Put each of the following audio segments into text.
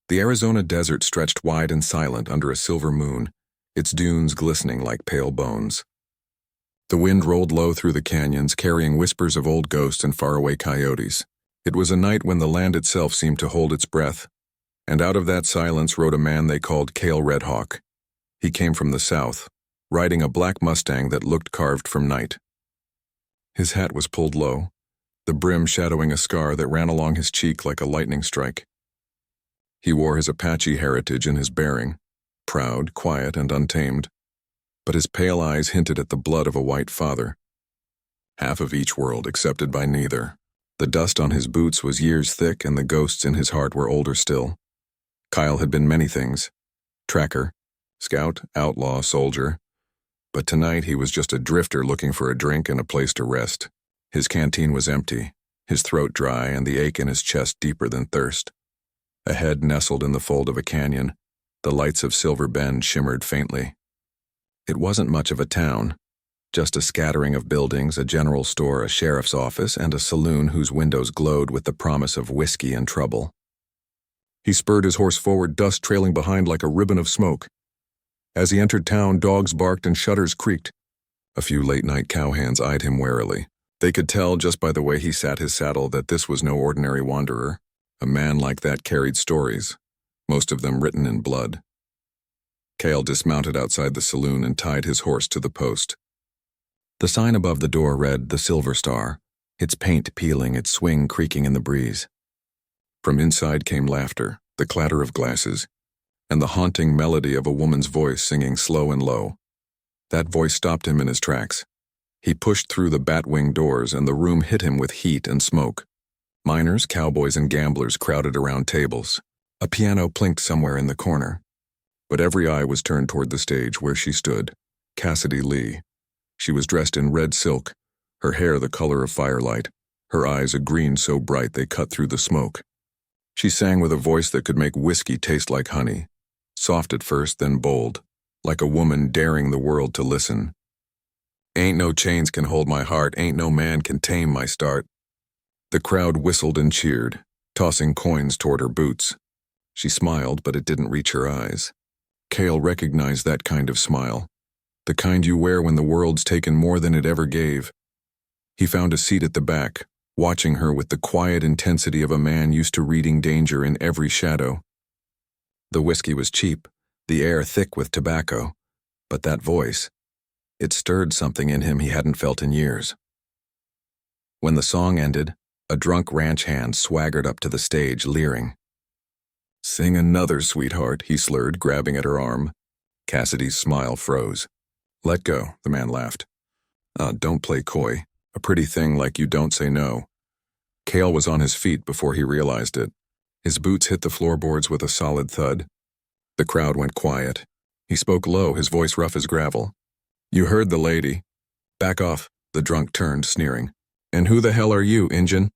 The Arizona desert stretched wide and silent under a silver moon, its dunes glistening like pale bones. The wind rolled low through the canyons, carrying whispers of old ghosts and faraway coyotes. It was a night when the land itself seemed to hold its breath, and out of that silence rode a man they called Cale Redhawk. He came from the south, riding a black Mustang that looked carved from night. His hat was pulled low, the brim shadowing a scar that ran along his cheek like a lightning strike. He wore his Apache heritage in his bearing, proud, quiet, and untamed, but his pale eyes hinted at the blood of a white father. Half of each world accepted by neither. The dust on his boots was years thick, and the ghosts in his heart were older still. Kyle had been many things: tracker, scout, outlaw, soldier. But tonight he was just a drifter looking for a drink and a place to rest. His canteen was empty, his throat dry, and the ache in his chest deeper than thirst. A head nestled in the fold of a canyon, the lights of Silver Bend shimmered faintly. It wasn't much of a town, just a scattering of buildings, a general store, a sheriff's office, and a saloon whose windows glowed with the promise of whiskey and trouble. He spurred his horse forward, dust trailing behind like a ribbon of smoke. As he entered town, dogs barked and shutters creaked. A few late-night cowhands eyed him warily. They could tell just by the way he sat his saddle that this was no ordinary wanderer. A man like that carried stories, most of them written in blood. Cale dismounted outside the saloon and tied his horse to the post. The sign above the door read "The Silver Star," its paint peeling, its swing creaking in the breeze. From inside came laughter, the clatter of glasses, and the haunting melody of a woman's voice singing slow and low. That voice stopped him in his tracks. He pushed through the bat-wing doors, and the room hit him with heat and smoke. Miners, cowboys, and gamblers crowded around tables. A piano plinked somewhere in the corner. But every eye was turned toward the stage where she stood, Cassidy Lee. She was dressed in red silk, her hair the color of firelight, her eyes a green so bright they cut through the smoke. She sang with a voice that could make whiskey taste like honey, soft at first, then bold, like a woman daring the world to listen. "Ain't no chains can hold my heart, ain't no man can tame my start." The crowd whistled and cheered, tossing coins toward her boots. She smiled, but it didn't reach her eyes. Cale recognized that kind of smile, the kind you wear when the world's taken more than it ever gave. He found a seat at the back, watching her with the quiet intensity of a man used to reading danger in every shadow. The whiskey was cheap, the air thick with tobacco, but that voice, it stirred something in him he hadn't felt in years. When the song ended, a drunk ranch hand swaggered up to the stage, leering. "Sing another, sweetheart," he slurred, grabbing at her arm. Cassidy's smile froze. "Let go," the man laughed. Don't play coy. A pretty thing like you don't say no." Cale was on his feet before he realized it. His boots hit the floorboards with a solid thud. The crowd went quiet. He spoke low, his voice rough as gravel. "You heard the lady." "Back off," the drunk turned, sneering. "And who the hell are you, Injun?"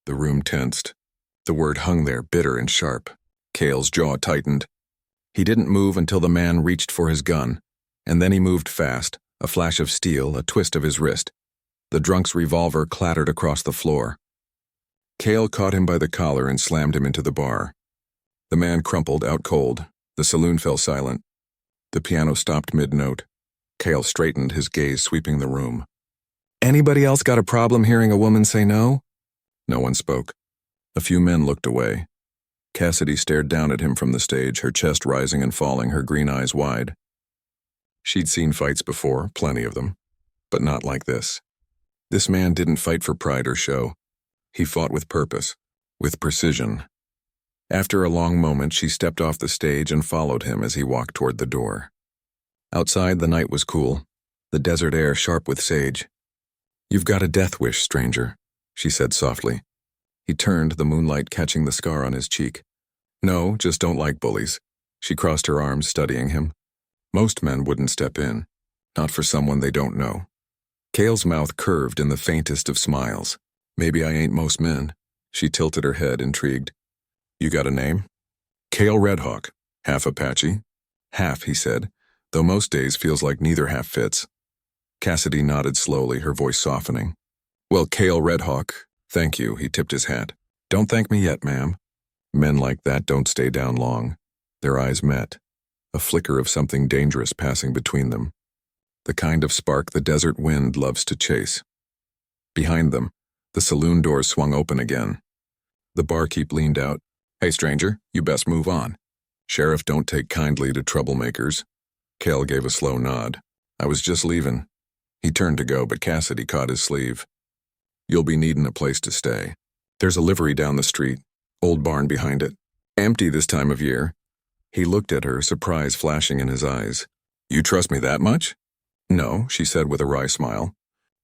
The room tensed. The word hung there, bitter and sharp. Cale's jaw tightened. He didn't move until the man reached for his gun, and then he moved fast, a flash of steel, a twist of his wrist. The drunk's revolver clattered across the floor. Cale caught him by the collar and slammed him into the bar. The man crumpled, out cold. The saloon fell silent. The piano stopped mid-note. Cale straightened, his gaze sweeping the room. "Anybody else got a problem hearing a woman say no?" No one spoke. A few men looked away. Cassidy stared down at him from the stage, her chest rising and falling, her green eyes wide. She'd seen fights before, plenty of them, but not like this. This man didn't fight for pride or show. He fought with purpose, with precision. After a long moment, she stepped off the stage and followed him as he walked toward the door. Outside, the night was cool, the desert air sharp with sage. "You've got a death wish, stranger," she said softly. He turned, the moonlight catching the scar on his cheek. "No, just don't like bullies." She crossed her arms, studying him. "Most men wouldn't step in, not for someone they don't know." Cale's mouth curved in the faintest of smiles. "Maybe I ain't most men." She tilted her head, intrigued. "You got a name?" "Cale Redhawk. Half Apache." "Half," he said, though most days feels like neither half fits. Cassidy nodded slowly, her voice softening. "Well, Cale Redhawk, thank you," he tipped his hat. "Don't thank me yet, ma'am." Men like that don't stay down long. Their eyes met, a flicker of something dangerous passing between them, the kind of spark the desert wind loves to chase. Behind them, the saloon doors swung open again. The barkeep leaned out. "Hey, stranger, you best move on. Sheriff don't take kindly to troublemakers." Cale gave a slow nod. "I was just leaving." He turned to go, but Cassidy caught his sleeve. "You'll be needing a place to stay. There's a livery down the street, old barn behind it. Empty this time of year." He looked at her, surprise flashing in his eyes. "You trust me that much?" "No," she said with a wry smile.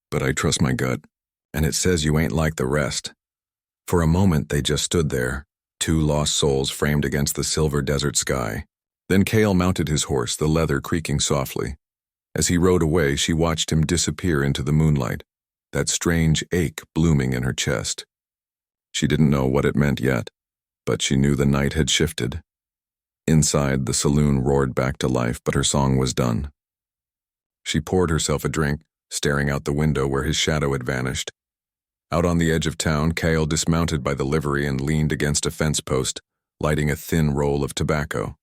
"But I trust my gut, and it says you ain't like the rest." For a moment they just stood there, two lost souls framed against the silver desert sky. Then Cale mounted his horse, the leather creaking softly. As he rode away, she watched him disappear into the moonlight, that strange ache blooming in her chest. She didn't know what it meant yet, but she knew the night had shifted. Inside, the saloon roared back to life, but her song was done. She poured herself a drink, staring out the window where his shadow had vanished. Out on the edge of town, Cale dismounted by the livery and leaned against a fence post, lighting a thin roll of tobacco.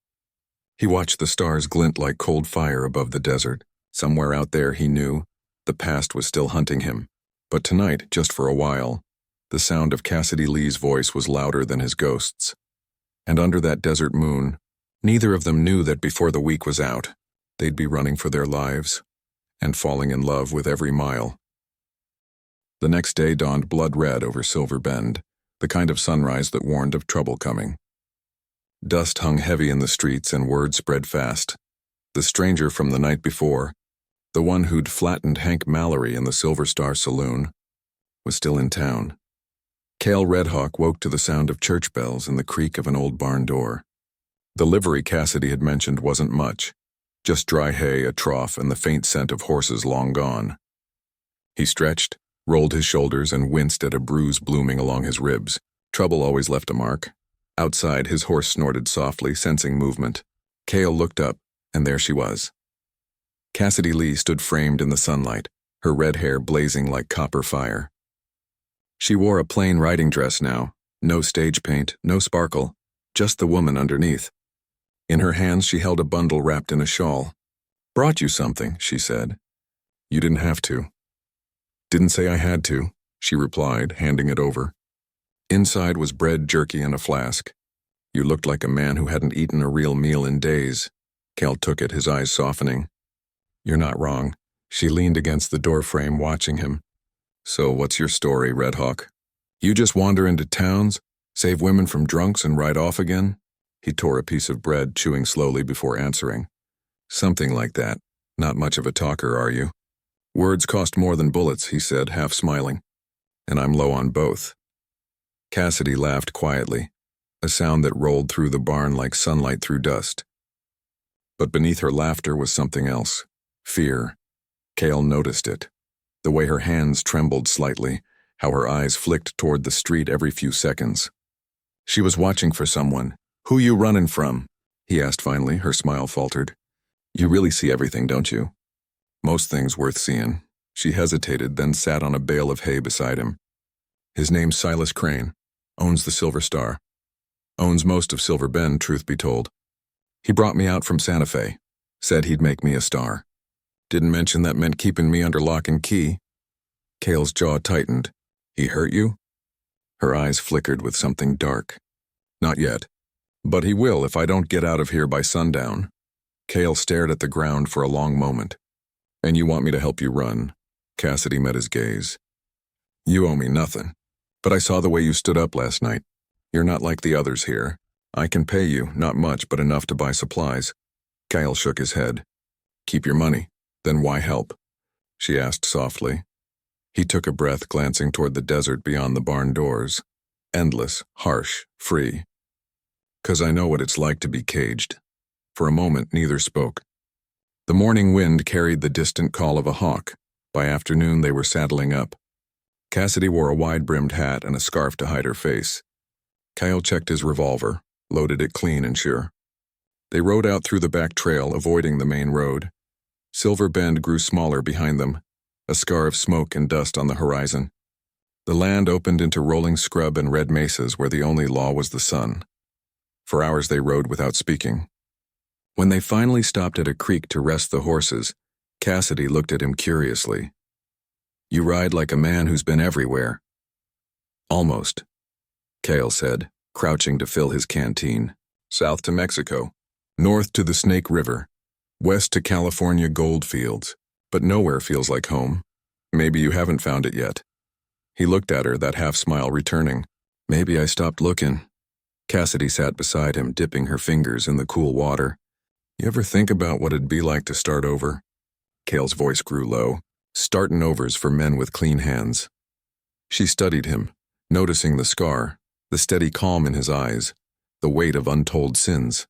He watched the stars glint like cold fire above the desert. Somewhere out there, he knew, the past was still hunting him. But tonight, just for a while, the sound of Cassidy Lee's voice was louder than his ghosts. And under that desert moon, neither of them knew that before the week was out, they'd be running for their lives and falling in love with every mile. The next day dawned blood red over Silver Bend, the kind of sunrise that warned of trouble coming. Dust hung heavy in the streets and word spread fast. The stranger from the night before, the one who'd flattened Hank Mallory in the Silver Star Saloon, was still in town. Cale Redhawk woke to the sound of church bells and the creak of an old barn door. The livery Cassidy had mentioned wasn't much, just dry hay, a trough, and the faint scent of horses long gone. He stretched, rolled his shoulders, and winced at a bruise blooming along his ribs. Trouble always left a mark. Outside, his horse snorted softly, sensing movement. Cale looked up, and there she was. Cassidy Lee stood framed in the sunlight, her red hair blazing like copper fire. She wore a plain riding dress now, no stage paint, no sparkle, just the woman underneath. In her hands she held a bundle wrapped in a shawl. "Brought you something," she said. "You didn't have to." "Didn't say I had to," she replied, handing it over. Inside was bread, jerky, and a flask. "You looked like a man who hadn't eaten a real meal in days." Cale took it, his eyes softening. "You're not wrong." She leaned against the doorframe, watching him. "So what's your story, Redhawk? You just wander into towns, save women from drunks, and ride off again?" He tore a piece of bread, chewing slowly before answering. "Something like that. Not much of a talker, are you?" "Words cost more than bullets," he said, half smiling. "And I'm low on both." Cassidy laughed quietly, a sound that rolled through the barn like sunlight through dust. But beneath her laughter was something else. Fear. Cale noticed it. The way her hands trembled slightly, how her eyes flicked toward the street every few seconds. She was watching for someone. "Who you running from?" he asked finally, her smile faltered. "You really see everything, don't you?" "Most things worth seeing." She hesitated, then sat on a bale of hay beside him. "His name's Silas Crane. Owns the Silver Star. Owns most of Silver Bend, truth be told. He brought me out from Santa Fe. Said he'd make me a star. Didn't mention that meant keeping me under lock and key." Cale's jaw tightened. "He hurt you?" Her eyes flickered with something dark. "Not yet. But he will if I don't get out of here by sundown." Cale stared at the ground for a long moment. "And you want me to help you run?" Cassidy met his gaze. "You owe me nothing. But I saw the way you stood up last night. You're not like the others here. I can pay you, not much, but enough to buy supplies." Cale shook his head. "Keep your money. Then why help?" she asked softly. He took a breath, glancing toward the desert beyond the barn doors. Endless, harsh, free. "'Cause I know what it's like to be caged." For a moment, neither spoke. The morning wind carried the distant call of a hawk. By afternoon, they were saddling up. Cassidy wore a wide-brimmed hat and a scarf to hide her face. Cale checked his revolver, loaded it clean and sure. They rode out through the back trail, avoiding the main road. Silver Bend grew smaller behind them, a scar of smoke and dust on the horizon. The land opened into rolling scrub and red mesas where the only law was the sun. For hours they rode without speaking. When they finally stopped at a creek to rest the horses, Cassidy looked at him curiously. "You ride like a man who's been everywhere." "Almost," Cale said, crouching to fill his canteen. "South to Mexico, north to the Snake River, west to California gold fields, but nowhere feels like home. Maybe you haven't found it yet." He looked at her, that half-smile returning. "Maybe I stopped looking." Cassidy sat beside him, dipping her fingers in the cool water. "You ever think about what it'd be like to start over?" Cale's voice grew low. "Startin' over's for men with clean hands." She studied him, noticing the scar, the steady calm in his eyes, the weight of untold sins.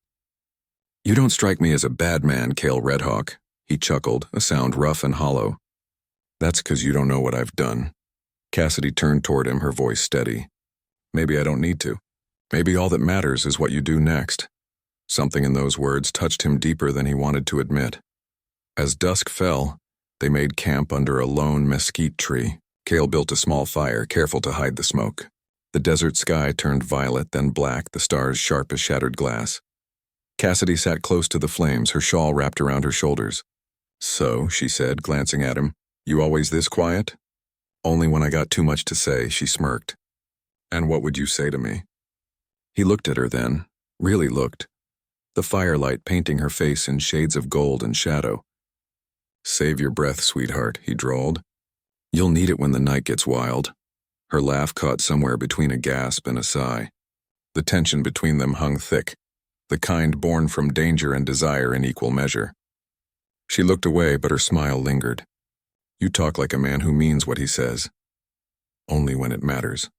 "You don't strike me as a bad man, Cale Redhawk," he chuckled, a sound rough and hollow. "That's 'cause you don't know what I've done." Cassidy turned toward him, her voice steady. "Maybe I don't need to. Maybe all that matters is what you do next." Something in those words touched him deeper than he wanted to admit. As dusk fell, they made camp under a lone mesquite tree. Cale built a small fire, careful to hide the smoke. The desert sky turned violet, then black, the stars sharp as shattered glass. Cassidy sat close to the flames, her shawl wrapped around her shoulders. "So," she said, glancing at him, "you always this quiet?" "Only when I got too much to say," she smirked. "And what would you say to me?" He looked at her then, really looked, the firelight painting her face in shades of gold and shadow. "Save your breath, sweetheart," he drawled. "You'll need it when the night gets wild." Her laugh caught somewhere between a gasp and a sigh. The tension between them hung thick, the kind born from danger and desire in equal measure. She looked away, but her smile lingered. "You talk like a man who means what he says." "Only when it matters."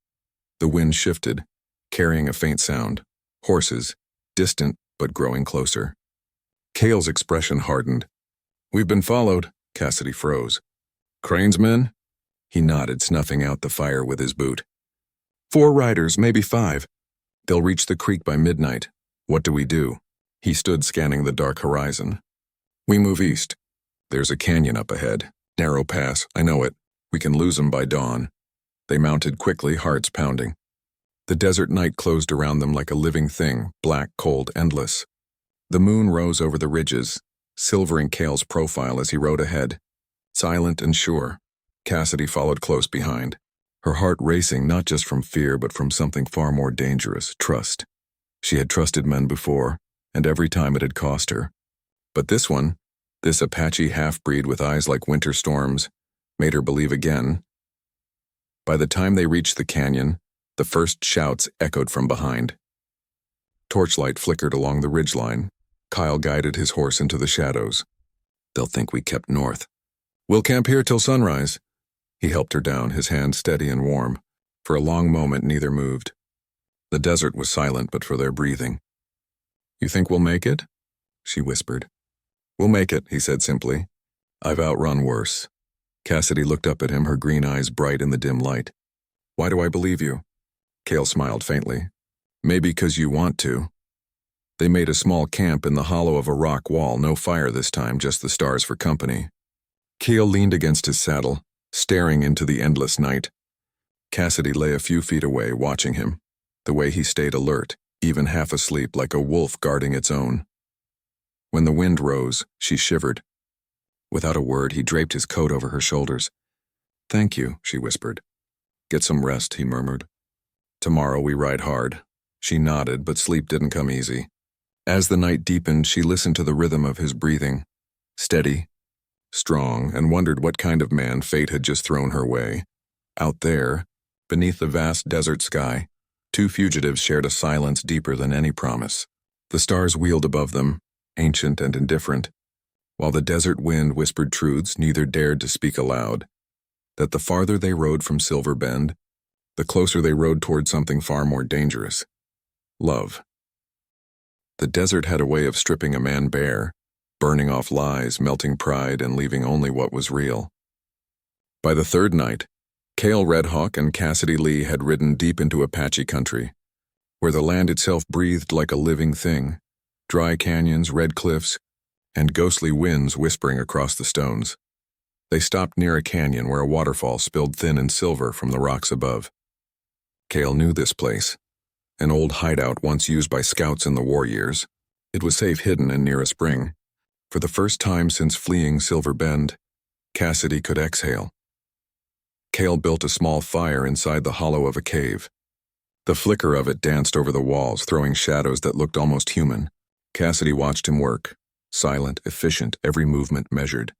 The wind shifted, carrying a faint sound. Horses, distant but growing closer. Cale's expression hardened. "We've been followed." Cassidy froze. "Crane's men?" He nodded, snuffing out the fire with his boot. "4 riders, maybe 5. They'll reach the creek by midnight. What do we do?" He stood scanning the dark horizon. "We move east. There's a canyon up ahead. Narrow pass, I know it. We can lose them by dawn." They mounted quickly, hearts pounding. The desert night closed around them like a living thing, black, cold, endless. The moon rose over the ridges, silvering Cale's profile as he rode ahead. Silent and sure, Cassidy followed close behind, her heart racing not just from fear but from something far more dangerous, trust. She had trusted men before, and every time it had cost her. But this one, this Apache half-breed with eyes like winter storms, made her believe again. By the time they reached the canyon, the first shouts echoed from behind. Torchlight flickered along the ridgeline. Kyle guided his horse into the shadows. "They'll think we kept north." "We'll camp here till sunrise." He helped her down, his hand steady and warm. For a long moment, neither moved. The desert was silent but for their breathing. "You think we'll make it?" she whispered. "We'll make it," he said simply. "I've outrun worse." Cassidy looked up at him, her green eyes bright in the dim light. "Why do I believe you?" Cale smiled faintly. "Maybe 'cause you want to." They made a small camp in the hollow of a rock wall, no fire this time, just the stars for company. Cale leaned against his saddle, staring into the endless night. Cassidy lay a few feet away, watching him, the way he stayed alert, even half asleep like a wolf guarding its own. When the wind rose, she shivered. Without a word, he draped his coat over her shoulders. "Thank you," she whispered. "Get some rest," he murmured. "Tomorrow we ride hard." She nodded, but sleep didn't come easy. As the night deepened, she listened to the rhythm of his breathing, steady, strong, and wondered what kind of man fate had just thrown her way. Out there, beneath the vast desert sky, 2 fugitives shared a silence deeper than any promise. The stars wheeled above them, ancient and indifferent, while the desert wind whispered truths neither dared to speak aloud. That the farther they rode from Silver Bend, the closer they rode toward something far more dangerous. Love. The desert had a way of stripping a man bare, burning off lies, melting pride, and leaving only what was real. By the 3rd night, Cale Redhawk and Cassidy Lee had ridden deep into Apache country, where the land itself breathed like a living thing, dry canyons, red cliffs, and ghostly winds whispering across the stones. They stopped near a canyon where a waterfall spilled thin and silver from the rocks above. Cale knew this place. an old hideout once used by scouts in the war years. It was safe hidden and near a spring. For the first time since fleeing Silver Bend, Cassidy could exhale. Cale built a small fire inside the hollow of a cave. The flicker of it danced over the walls, throwing shadows that looked almost human. Cassidy watched him work, silent, efficient, every movement measured.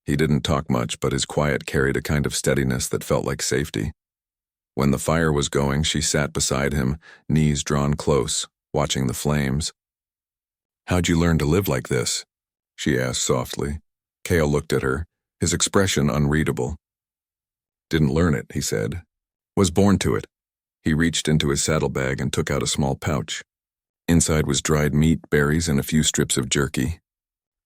He didn't talk much, but his quiet carried a kind of steadiness that felt like safety. When the fire was going, she sat beside him, knees drawn close, watching the flames. "How'd you learn to live like this?" she asked softly. Cale looked at her, his expression unreadable. "Didn't learn it," he said. "Was born to it." He reached into his saddlebag and took out a small pouch. Inside was dried meat, berries, and a few strips of jerky.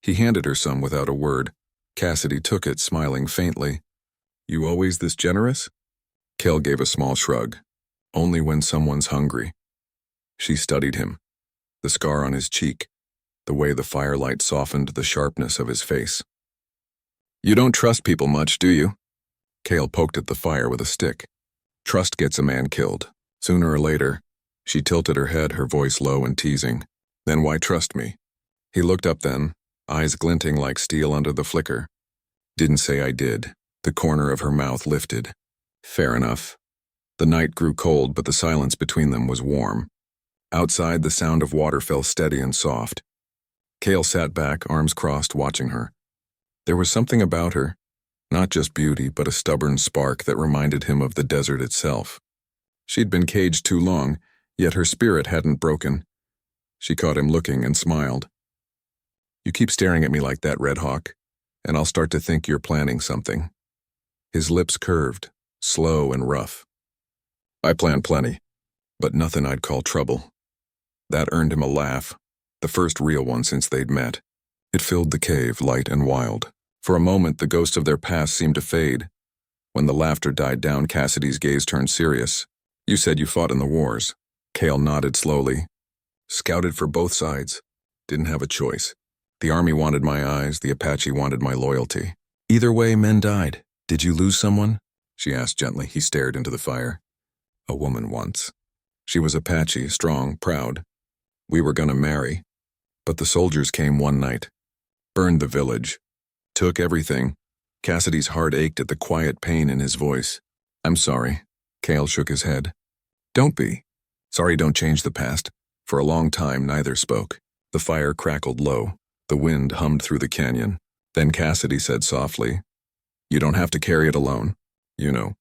He handed her some without a word. Cassidy took it, smiling faintly. "You always this generous?" Cale gave a small shrug. "Only when someone's hungry." She studied him, the scar on his cheek, the way the firelight softened the sharpness of his face. "You don't trust people much, do you?" Cale poked at the fire with a stick. "Trust gets a man killed, sooner or later." She tilted her head, her voice low and teasing. "Then why trust me?" He looked up then, eyes glinting like steel under the flicker. "Didn't say I did." The corner of her mouth lifted. "Fair enough." The night grew cold, but the silence between them was warm. Outside, the sound of water fell steady and soft. Cale sat back, arms crossed, watching her. There was something about her, not just beauty, but a stubborn spark that reminded him of the desert itself. She'd been caged too long, yet her spirit hadn't broken. She caught him looking and smiled. "You keep staring at me like that, Red Hawk, and I'll start to think you're planning something." His lips curved, slow and rough. "I plan plenty, but nothing I'd call trouble." That earned him a laugh, the first real one since they'd met. It filled the cave, light and wild. For a moment, the ghosts of their past seemed to fade. When the laughter died down, Cassidy's gaze turned serious. "You said you fought in the wars." Cale nodded slowly. "Scouted for both sides. Didn't have a choice. The army wanted my eyes, the Apache wanted my loyalty. Either way, men died. Did you lose someone?" she asked gently. He stared into the fire. "A woman once. She was Apache, strong, proud. We were gonna marry. But the soldiers came one night. Burned the village. Took everything." Cassidy's heart ached at the quiet pain in his voice. "I'm sorry." Cale shook his head. "Don't be. Sorry don't change the past." For a long time, neither spoke. The fire crackled low. The wind hummed through the canyon. Then Cassidy said softly, "You don't have to carry it alone. You know."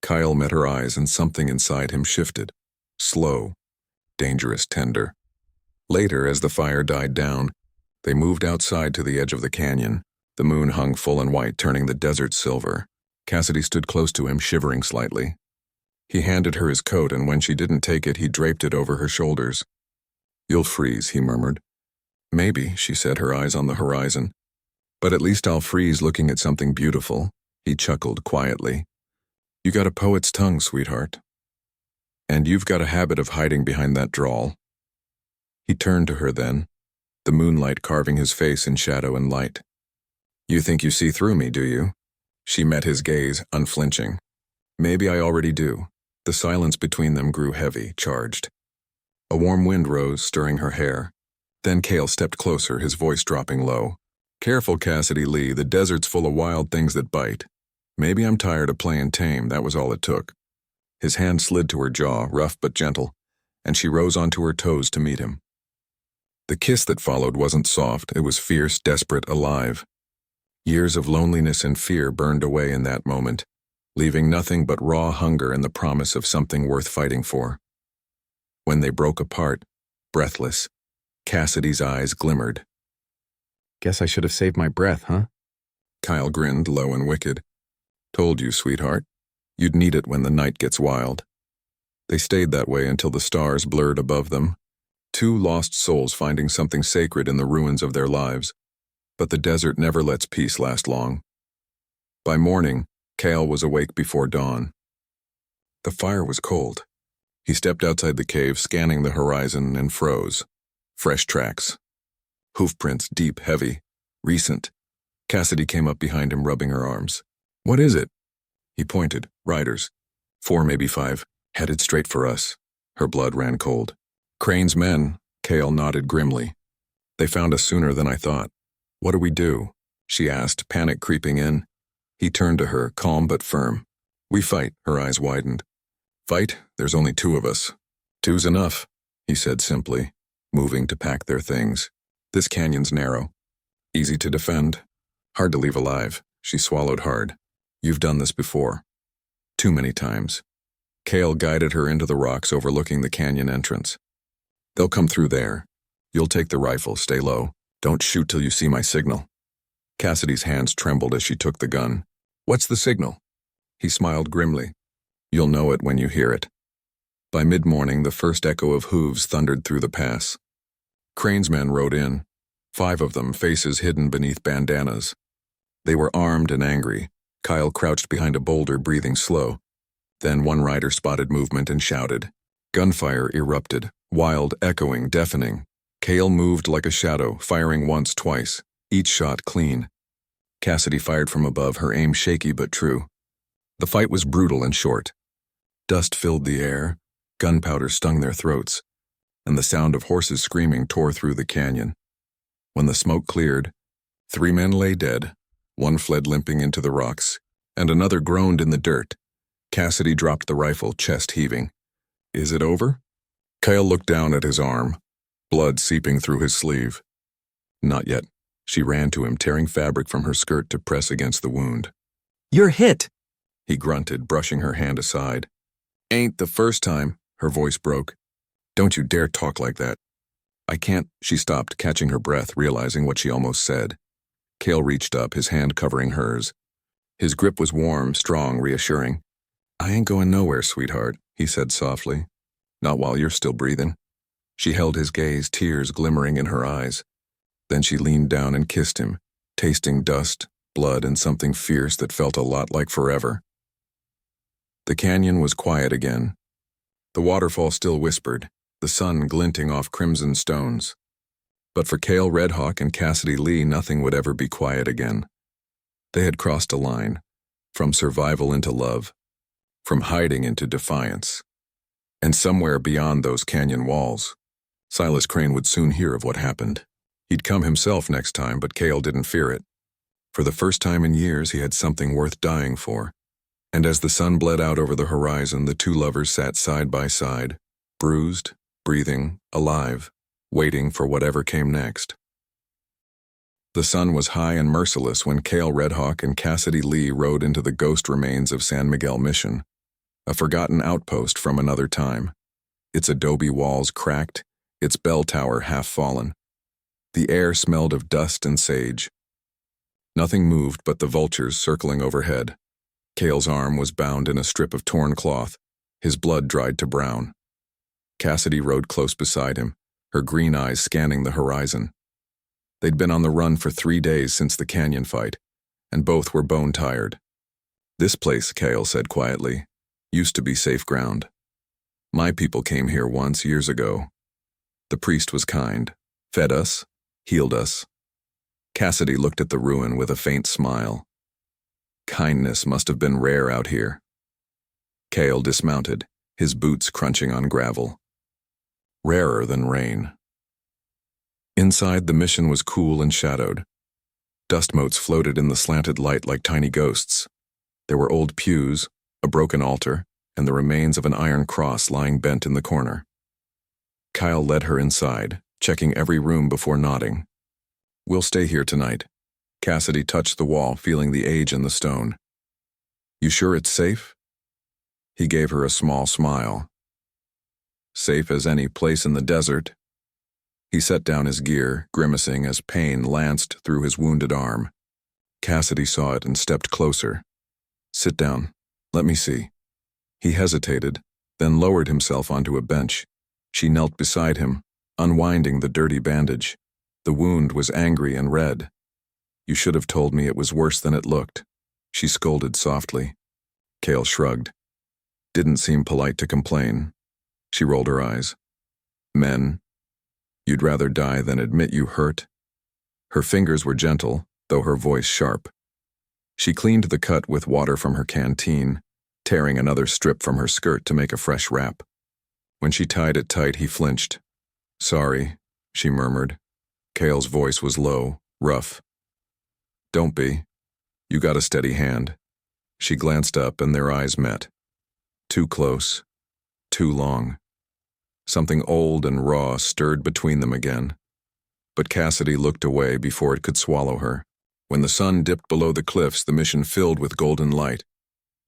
Kyle met her eyes and something inside him shifted. Slow, dangerous, tender. Later, as the fire died down, they moved outside to the edge of the canyon. The moon hung full and white, turning the desert silver. Cassidy stood close to him, shivering slightly. He handed her his coat, and when she didn't take it, he draped it over her shoulders. "You'll freeze," he murmured. "Maybe," she said, her eyes on the horizon. "But at least I'll freeze looking at something beautiful." He chuckled quietly. "You got a poet's tongue, sweetheart. And you've got a habit of hiding behind that drawl." He turned to her then, the moonlight carving his face in shadow and light. "You think you see through me, do you?" She met his gaze, unflinching. "Maybe I already do." The silence between them grew heavy, charged. A warm wind rose, stirring her hair. Then Cale stepped closer, his voice dropping low. "Careful, Cassidy Lee, the desert's full of wild things that bite. Maybe I'm tired of playing tame, that was all it took." His hand slid to her jaw, rough but gentle, and she rose onto her toes to meet him. The kiss that followed wasn't soft, it was fierce, desperate, alive. Years of loneliness and fear burned away in that moment, leaving nothing but raw hunger and the promise of something worth fighting for. When they broke apart, breathless, Cassidy's eyes glimmered. "Guess I should have saved my breath, huh?" Kyle grinned, low and wicked. "Told you, sweetheart. You'd need it when the night gets wild." They stayed that way until the stars blurred above them. Two lost souls finding something sacred in the ruins of their lives. But the desert never lets peace last long. By morning, Cale was awake before dawn. The fire was cold. He stepped outside the cave, scanning the horizon, and froze. Fresh tracks. Hoofprints, deep, heavy, recent. Cassidy came up behind him, rubbing her arms. "What is it?" He pointed. "Riders. 4, maybe 5, headed straight for us." Her blood ran cold. Crane's men, Cale nodded grimly. They found us sooner than I thought. What do we do? She asked, panic creeping in. He turned to her, calm but firm. We fight, her eyes widened. Fight? There's only two of us. Two's enough, he said simply, moving to pack their things. This canyon's narrow. Easy to defend. Hard to leave alive. She swallowed hard. You've done this before. Too many times. Cale guided her into the rocks overlooking the canyon entrance. They'll come through there. You'll take the rifle, stay low. Don't shoot till you see my signal. Cassidy's hands trembled as she took the gun. What's the signal? He smiled grimly. You'll know it when you hear it. By mid-morning, the first echo of hooves thundered through the pass. Crane's men rode in, 5 of them, faces hidden beneath bandanas. They were armed and angry. Kyle crouched behind a boulder, breathing slow. Then one rider spotted movement and shouted. Gunfire erupted, wild, echoing, deafening. Cale moved like a shadow, firing once, twice, each shot clean. Cassidy fired from above, her aim shaky but true. The fight was brutal and short. Dust filled the air, gunpowder stung their throats, and the sound of horses screaming tore through the canyon. When the smoke cleared, 3 men lay dead, 1 fled limping into the rocks, and another groaned in the dirt. Cassidy dropped the rifle, chest heaving. Is it over? Kyle looked down at his arm, blood seeping through his sleeve. Not yet. She ran to him, tearing fabric from her skirt to press against the wound. You're hit, he grunted, brushing her hand aside. Ain't the first time, her voice broke. Don't you dare talk like that. I can't. She stopped, catching her breath, realizing what she almost said. Cale reached up, his hand covering hers. His grip was warm, strong, reassuring. I ain't going nowhere, sweetheart, he said softly. Not while you're still breathing. She held his gaze, tears glimmering in her eyes. Then she leaned down and kissed him, tasting dust, blood, and something fierce that felt a lot like forever. The canyon was quiet again. The waterfall still whispered, the sun glinting off crimson stones. But for Cale Redhawk and Cassidy Lee, nothing would ever be quiet again. They had crossed a line, from survival into love, from hiding into defiance. And somewhere beyond those canyon walls, Silas Crane would soon hear of what happened. He'd come himself next time, but Cale didn't fear it. For the first time in years, he had something worth dying for. And as the sun bled out over the horizon, the 2 lovers sat side by side, bruised, breathing, alive, waiting for whatever came next. The sun was high and merciless when Cale Redhawk and Cassidy Lee rode into the ghost remains of San Miguel Mission, a forgotten outpost from another time. Its adobe walls cracked, its bell tower half fallen. The air smelled of dust and sage. Nothing moved but the vultures circling overhead. Cale's arm was bound in a strip of torn cloth, his blood dried to brown. Cassidy rode close beside him, her green eyes scanning the horizon. They'd been on the run for 3 days since the canyon fight, and both were bone-tired. This place, Cale said quietly, used to be safe ground. My people came here once, years ago. The priest was kind, fed us, healed us. Cassidy looked at the ruin with a faint smile. Kindness must have been rare out here. Cale dismounted, his boots crunching on gravel. Rarer than rain. Inside, the mission was cool and shadowed. Dust motes floated in the slanted light like tiny ghosts. There were old pews, a broken altar, and the remains of an iron cross lying bent in the corner. Kyle led her inside, checking every room before nodding. We'll stay here tonight. Cassidy touched the wall, feeling the age in the stone. You sure it's safe? He gave her a small smile. Safe as any place in the desert. He set down his gear, grimacing as pain lanced through his wounded arm. Cassidy saw it and stepped closer. Sit down. Let me see. He hesitated, then lowered himself onto a bench. She knelt beside him, unwinding the dirty bandage. The wound was angry and red. You should have told me it was worse than it looked. She scolded softly. Cale shrugged. Didn't seem polite to complain. She rolled her eyes. Men, you'd rather die than admit you hurt? Her fingers were gentle, though her voice sharp. She cleaned the cut with water from her canteen, tearing another strip from her skirt to make a fresh wrap. When she tied it tight, he flinched. "Sorry," she murmured. Cale's voice was low, rough. "Don't be. You got a steady hand." She glanced up and their eyes met. Too close. Too long. Something old and raw stirred between them again. But Cassidy looked away before it could swallow her. When the sun dipped below the cliffs, the mission filled with golden light.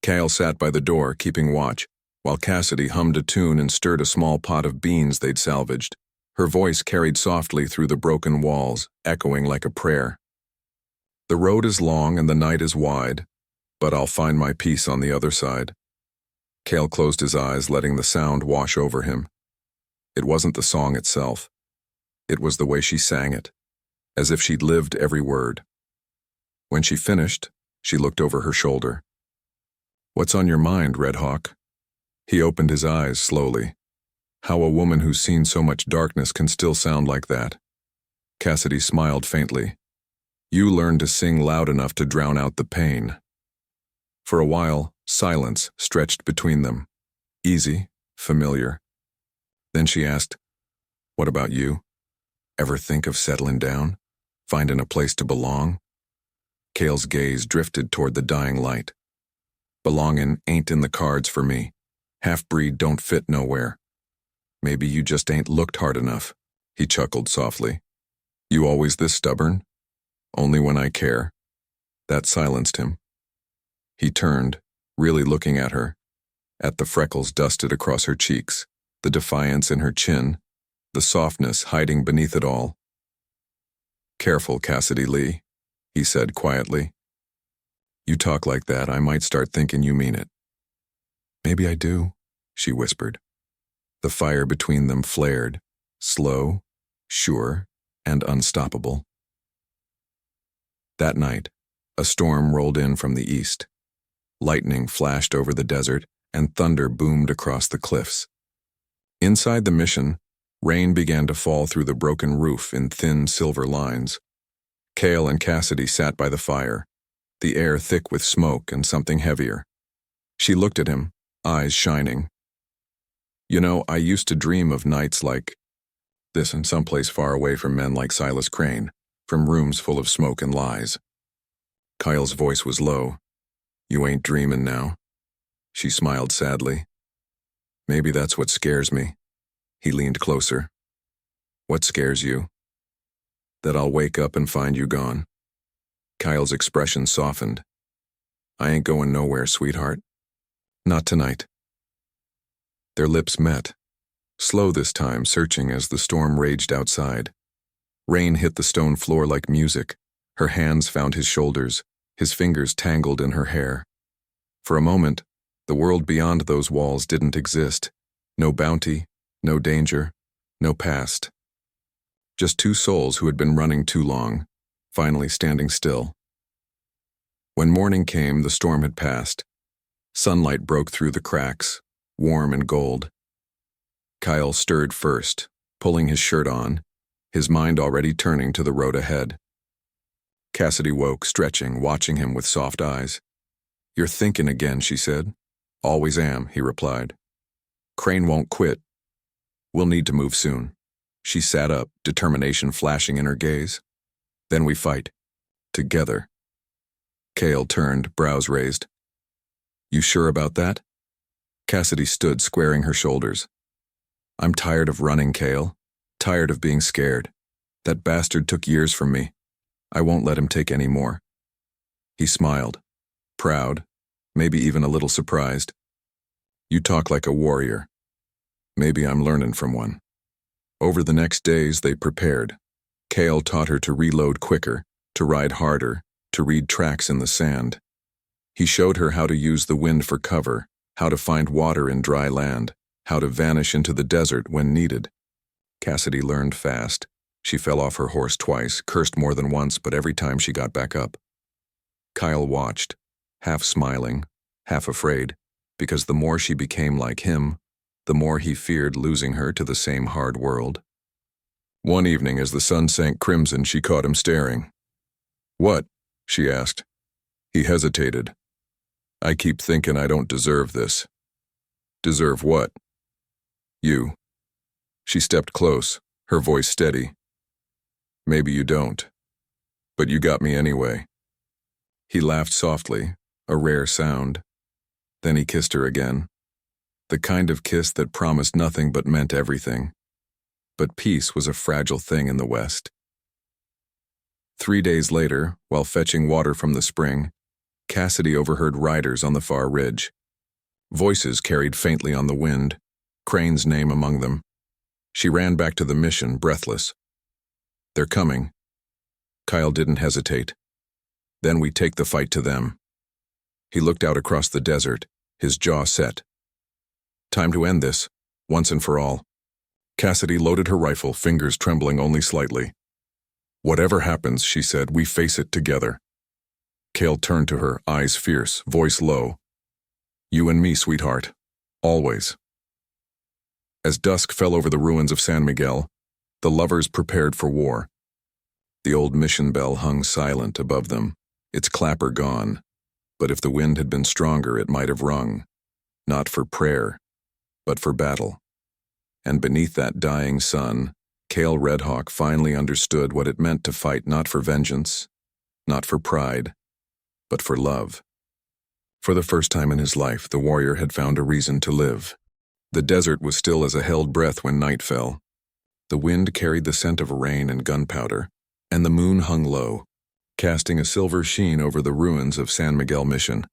Cale sat by the door, keeping watch, while Cassidy hummed a tune and stirred a small pot of beans they'd salvaged. Her voice carried softly through the broken walls, echoing like a prayer. "The road is long and the night is wide, but I'll find my peace on the other side." Cale closed his eyes, letting the sound wash over him. It wasn't the song itself. It was the way she sang it, as if she'd lived every word. When she finished, she looked over her shoulder. "What's on your mind, Red Hawk?" He opened his eyes slowly. How a woman who's seen so much darkness can still sound like that. Cassidy smiled faintly. "You learned to sing loud enough to drown out the pain." For a while, silence stretched between them. Easy, familiar. Then she asked, "What about you? Ever think of settling down? Finding a place to belong?" Cale's gaze drifted toward the dying light. "Belongin' ain't in the cards for me. Half-breed don't fit nowhere. Maybe you just ain't looked hard enough." He chuckled softly. "You always this stubborn? Only when I care." That silenced him. He turned, really looking at her, at the freckles dusted across her cheeks, the defiance in her chin, the softness hiding beneath it all. "Careful, Cassidy Lee," he said quietly. "You talk like that, I might start thinking you mean it." "Maybe I do," she whispered. The fire between them flared, slow, sure, and unstoppable. That night, a storm rolled in from the east. Lightning flashed over the desert, and thunder boomed across the cliffs. Inside the mission, rain began to fall through the broken roof in thin silver lines. Cale and Cassidy sat by the fire, the air thick with smoke and something heavier. She looked at him, eyes shining. "You know, I used to dream of nights like this in some place far away from men like Silas Crane, from rooms full of smoke and lies." Kyle's voice was low. "You ain't dreamin' now." She smiled sadly. "Maybe that's what scares me." He leaned closer. "What scares you?" "That I'll wake up and find you gone." Kyle's expression softened. "I ain't going nowhere, sweetheart." "Not tonight." Their lips met, slow this time, searching as the storm raged outside. Rain hit the stone floor like music. Her hands found his shoulders, his fingers tangled in her hair. For a moment, the world beyond those walls didn't exist. No bounty, no danger, no past. Just two souls who had been running too long, finally standing still. When morning came, the storm had passed. Sunlight broke through the cracks, warm and gold. Kyle stirred first, pulling his shirt on, his mind already turning to the road ahead. Cassidy woke, stretching, watching him with soft eyes. "You're thinking again," she said. "Always am," he replied. "Crane won't quit. We'll need to move soon." She sat up, determination flashing in her gaze. "Then we fight. Together." Cale turned, brows raised. "You sure about that?" Cassidy stood, squaring her shoulders. "I'm tired of running, Cale. Tired of being scared. That bastard took years from me. I won't let him take any more." He smiled, proud, maybe even a little surprised. "You talk like a warrior. Maybe I'm learning from one." Over the next days, they prepared. Cale taught her to reload quicker, to ride harder, to read tracks in the sand. He showed her how to use the wind for cover, how to find water in dry land, how to vanish into the desert when needed. Cassidy learned fast. She fell off her horse twice, cursed more than once, but every time she got back up. Kyle watched, half smiling, half afraid, because the more she became like him, the more he feared losing her to the same hard world. One evening, as the sun sank crimson, she caught him staring. "What?" she asked. He hesitated. "I keep thinking I don't deserve this." "Deserve what?" You. She stepped close, her voice steady. Maybe you don't. But you got me anyway. He laughed softly, a rare sound. Then he kissed her again. The kind of kiss that promised nothing but meant everything. But peace was a fragile thing in the West. 3 days later, while fetching water from the spring, Cassidy overheard riders on the far ridge. Voices carried faintly on the wind, Crane's name among them. She ran back to the mission, breathless. They're coming. Kyle didn't hesitate. Then we take the fight to them. He looked out across the desert, his jaw set. Time to end this, once and for all. Cassidy loaded her rifle, fingers trembling only slightly. Whatever happens, she said, we face it together. Cale turned to her, eyes fierce, voice low. You and me, sweetheart. Always. As dusk fell over the ruins of San Miguel, the lovers prepared for war. The old mission bell hung silent above them, its clapper gone. But if the wind had been stronger, it might have rung. Not for prayer, but for battle. And beneath that dying sun, Cale Redhawk finally understood what it meant to fight not for vengeance, not for pride, but for love. For the first time in his life, the warrior had found a reason to live. The desert was still as a held breath when night fell. The wind carried the scent of rain and gunpowder, and the moon hung low, casting a silver sheen over the ruins of San Miguel Mission.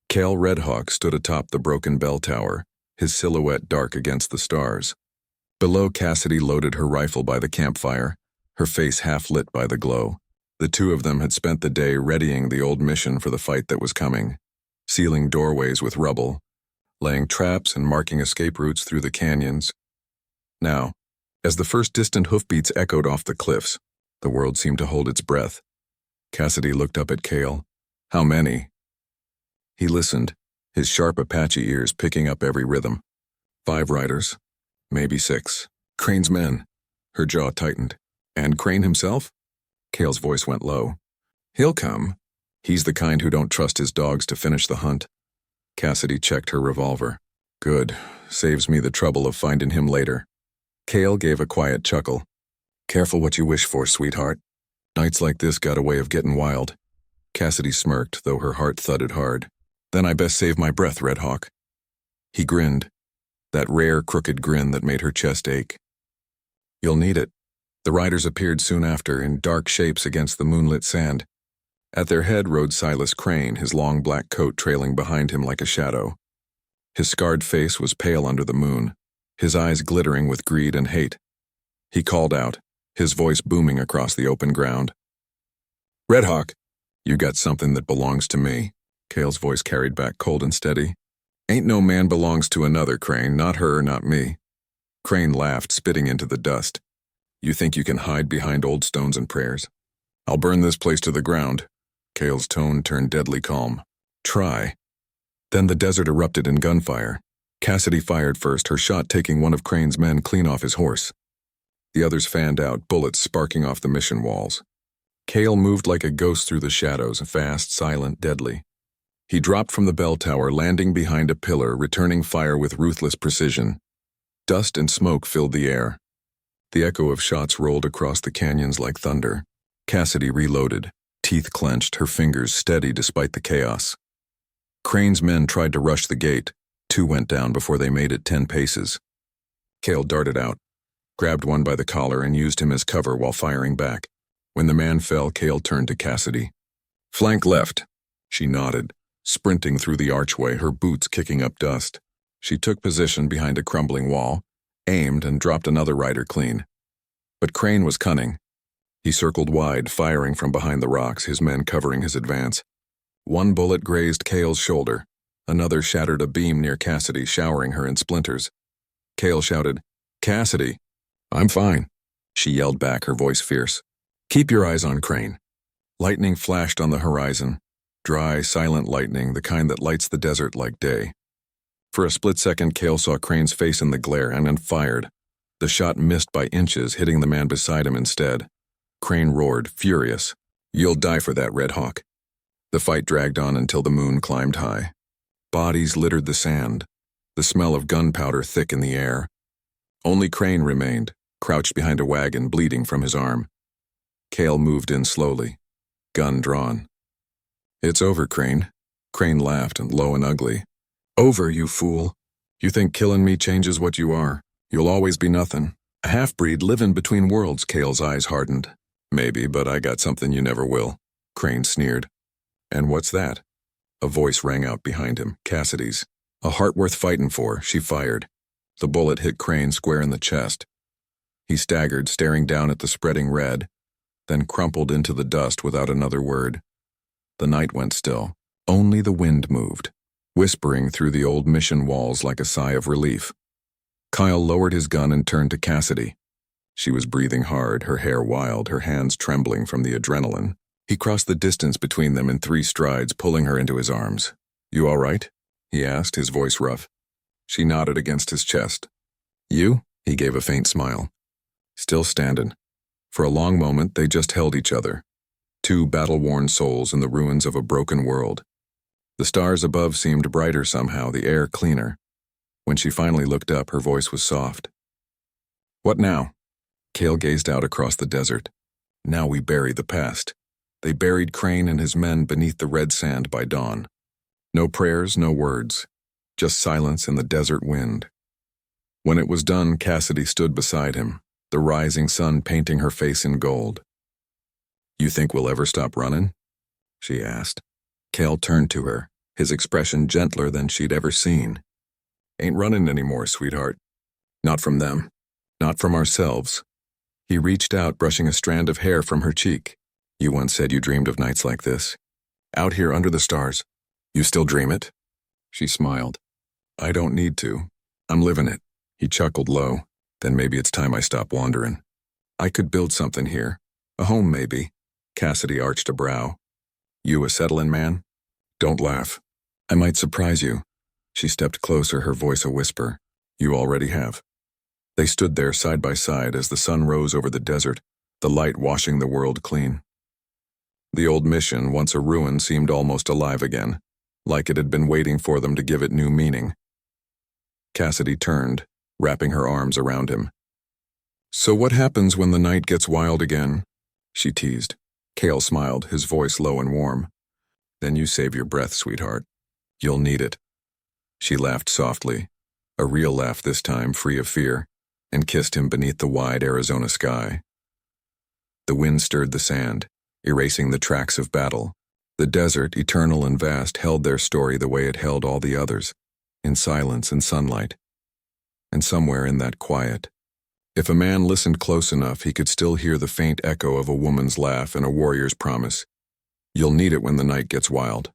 Cale Redhawk stood atop the broken bell tower, his silhouette dark against the stars. Below, Cassidy loaded her rifle by the campfire, her face half lit by the glow. The two of them had spent the day readying the old mission for the fight that was coming, sealing doorways with rubble, laying traps and marking escape routes through the canyons. Now, as the first distant hoofbeats echoed off the cliffs, the world seemed to hold its breath. Cassidy looked up at Cale. How many? He listened, his sharp Apache ears picking up every rhythm. 5 riders, maybe 6. Crane's men. Her jaw tightened. And Crane himself? Cale's voice went low. He'll come. He's the kind who don't trust his dogs to finish the hunt. Cassidy checked her revolver. Good. Saves me the trouble of finding him later. Cale gave a quiet chuckle. Careful what you wish for, sweetheart. Nights like this got a way of getting wild. Cassidy smirked, though her heart thudded hard. Then I best save my breath, Redhawk. He grinned, that rare crooked grin that made her chest ache. You'll need it. The riders appeared soon after, in dark shapes against the moonlit sand. At their head rode Silas Crane, his long black coat trailing behind him like a shadow. His scarred face was pale under the moon, his eyes glittering with greed and hate. He called out, his voice booming across the open ground. Redhawk, you got something that belongs to me. Cale's voice carried back cold and steady. Ain't no man belongs to another, Crane, not her, not me. Crane laughed, spitting into the dust. You think you can hide behind old stones and prayers? I'll burn this place to the ground. Cale's tone turned deadly calm. Try. Then the desert erupted in gunfire. Cassidy fired first, her shot taking one of Crane's men clean off his horse. The others fanned out, bullets sparking off the mission walls. Cale moved like a ghost through the shadows, fast, silent, deadly. He dropped from the bell tower, landing behind a pillar, returning fire with ruthless precision. Dust and smoke filled the air. The echo of shots rolled across the canyons like thunder. Cassidy reloaded, teeth clenched, her fingers steady despite the chaos. Crane's men tried to rush the gate. 2 went down before they made it 10 paces. Cale darted out, grabbed one by the collar and used him as cover while firing back. When the man fell, Cale turned to Cassidy. Flank left. She nodded, sprinting through the archway, her boots kicking up dust. She took position behind a crumbling wall, aimed and dropped another rider clean. But Crane was cunning. He circled wide, firing from behind the rocks, his men covering his advance. One bullet grazed Cale's shoulder. Another shattered a beam near Cassidy, showering her in splinters. Cale shouted, Cassidy! I'm fine. She yelled back, her voice fierce. Keep your eyes on Crane. Lightning flashed on the horizon. Dry, silent lightning, the kind that lights the desert like day. For a split second, Cale saw Crane's face in the glare and then fired. The shot missed by inches, hitting the man beside him instead. Crane roared, furious. You'll die for that, Redhawk. The fight dragged on until the moon climbed high. Bodies littered the sand, the smell of gunpowder thick in the air. Only Crane remained, crouched behind a wagon, bleeding from his arm. Cale moved in slowly, gun drawn. "It's over, Crane." Crane laughed, and low and ugly. "Over, you fool. You think killing me changes what you are. You'll always be nothing. A half-breed living between worlds." Cale's eyes hardened. "Maybe, but I got something you never will," Crane sneered. "And what's that?" A voice rang out behind him, Cassidy's. "A heart worth fighting for," she fired. The bullet hit Crane square in the chest. He staggered, staring down at the spreading red, then crumpled into the dust without another word. The night went still. Only the wind moved, whispering through the old mission walls like a sigh of relief. Kyle lowered his gun and turned to Cassidy. She was breathing hard, her hair wild, her hands trembling from the adrenaline. He crossed the distance between them in 3 strides, pulling her into his arms. "You all right?" he asked, his voice rough. She nodded against his chest. "You?" He gave a faint smile. Still standing. For a long moment, they just held each other. 2 battle-worn souls in the ruins of a broken world. The stars above seemed brighter somehow, the air cleaner. When she finally looked up, her voice was soft. "What now?" Cale gazed out across the desert. "Now we bury the past." They buried Crane and his men beneath the red sand by dawn. No prayers, no words. Just silence and the desert wind. When it was done, Cassidy stood beside him, the rising sun painting her face in gold. "You think we'll ever stop running?" she asked. Cale turned to her, his expression gentler than she'd ever seen. "Ain't running anymore, sweetheart. Not from them. Not from ourselves." He reached out, brushing a strand of hair from her cheek. "You once said you dreamed of nights like this. Out here under the stars. You still dream it?" She smiled. "I don't need to. I'm living it." He chuckled low. "Then maybe it's time I stop wandering. I could build something here. A home, maybe." Cassidy arched a brow. "You a settling man?" "Don't laugh. I might surprise you." She stepped closer, her voice a whisper. "You already have." They stood there side by side as the sun rose over the desert, the light washing the world clean. The old mission, once a ruin, seemed almost alive again, like it had been waiting for them to give it new meaning. Cassidy turned, wrapping her arms around him. "So what happens when the night gets wild again?" she teased. Cale smiled, his voice low and warm. "Then you save your breath, sweetheart. You'll need it." She laughed softly, a real laugh this time, free of fear, and kissed him beneath the wide Arizona sky. The wind stirred the sand, erasing the tracks of battle. The desert, eternal and vast, held their story the way it held all the others, in silence and sunlight. And somewhere in that quiet, if a man listened close enough, he could still hear the faint echo of a woman's laugh and a warrior's promise. "You'll need it when the night gets wild."